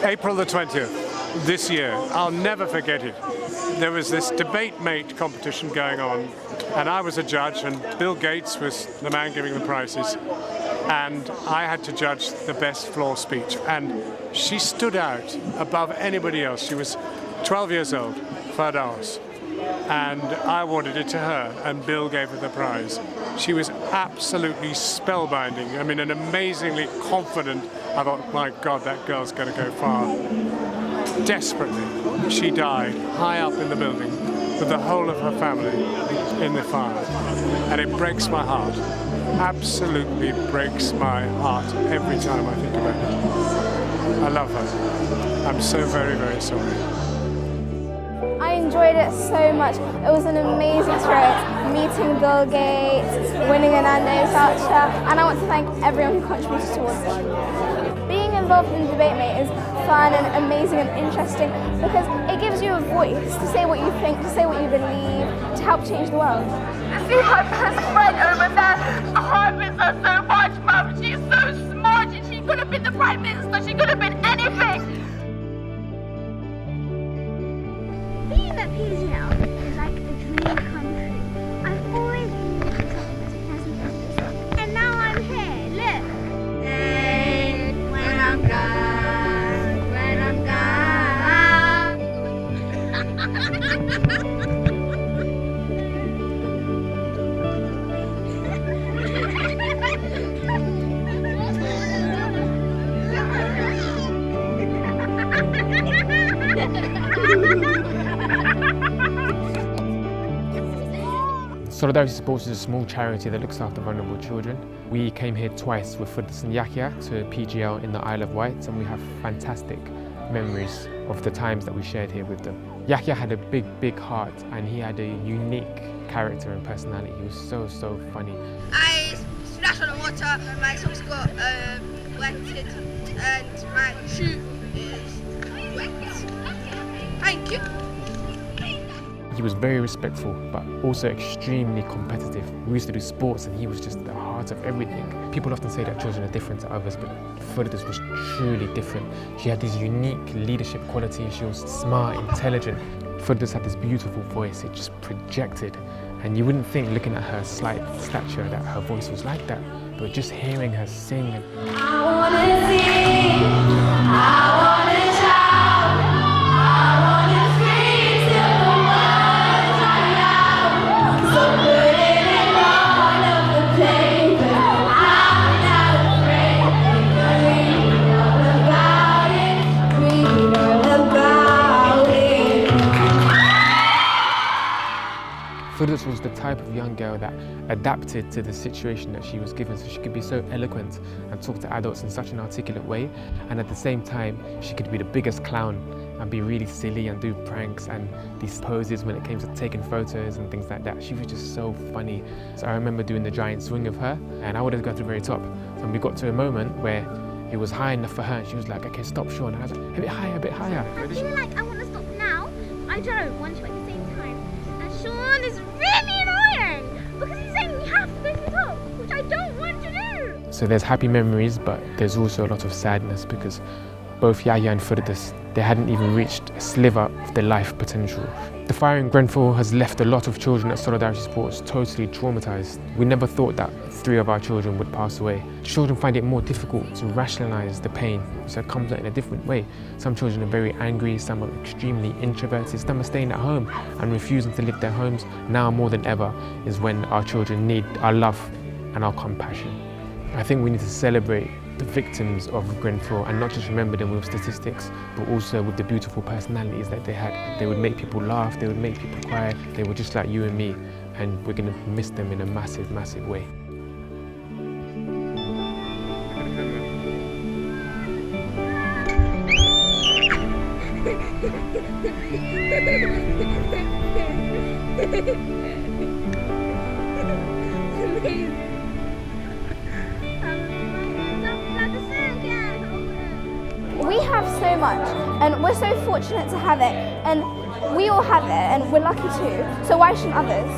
April the 20th, this year. I'll never forget it. There was this debate mate competition going on, and I was a judge, and Bill Gates was the man giving the prizes, and I had to judge the best floor speech, and she stood out above anybody else. She was 12 years old, Firdaws, and I awarded it to her, and Bill gave her the prize. She was absolutely spellbinding. I mean, an amazingly confident. I thought, my God, that girl's going to go far. Desperately, she died high up in the building with the whole of her family in the fire. And it breaks my heart. Absolutely breaks my heart every time I think about it. I love her. I'm so very, very sorry. I enjoyed it so much. It was an amazing experience, meeting Bill Gates, winning a Nando's voucher, and I want to thank everyone who contributed towards it. Being involved in Debate Mate is fun and amazing and interesting because it gives you a voice to say what you think, to say what you believe, to help change the world. To see my best friend over there, I miss her so much, Mum. She's so smart and she could have been the Prime Minister, she could have been anything. Being at PGL is like a dream come true. I've always wanted to come as a present, and now I'm here. Look. And when I'm gone, when I'm Firdaws Sports is a small charity that looks after vulnerable children. We came here twice with Firdaws and Yahya to PGL in the Isle of Wight, and we have fantastic memories of the times that we shared here with them. Yahya had a big heart, and he had a unique character and personality. He was so funny. I splashed on the water, my socks got wetted, and my shoe is wet. Thank you. He was very respectful, but also extremely competitive. We used to do sports, and he was just the heart of everything. People often say that children are different to others, but Firdaws was truly different. She had these unique leadership qualities. She was smart, intelligent. Firdaws had this beautiful voice. It just projected, and you wouldn't think, looking at her slight stature, that her voice was like that. But just hearing her sing. I wanna sing, I wanna shout, I wanna scream till the words are out. So put it in all of the paper. I'm not afraid. Read all about it. Read all about it. Firdaws was the type of young girl that adapted to the situation that she was given, so she could be so eloquent and talk to adults in such an articulate way, and at the same time she could be the biggest clown and be really silly and do pranks and these poses when it came to taking photos and things like that. She was just so funny. So I remember doing the giant swing of her, and I wanted to go to the very top. So we got to a moment where it was high enough for her, and she was like, okay, stop, Sean. And I was like, a bit higher, a bit higher. I feel like I want to stop now. I don't want to at the same time. And Sean is really annoying because he's saying we have to go to the top, which I don't want to do. So there's happy memories, but there's also a lot of sadness because both Yahya and Firdaws, they hadn't even reached a sliver of their life potential. The fire in Grenfell has left a lot of children at Solidarity Sports totally traumatized. We never thought that 3 of our children would pass away. Children find it more difficult to rationalize the pain, so it comes out in a different way. Some children are very angry, some are extremely introverted, some are staying at home and refusing to leave their homes. Now more than ever is when our children need our love and our compassion. I think we need to celebrate the victims of Grenfell and not just remember them with statistics, but also with the beautiful personalities that they had. They would make people laugh, they would make people cry, they were just like you and me, and we're going to miss them in a massive way. We have so much, and we're so fortunate to have it, and we all have it, and we're lucky too, so why shouldn't others?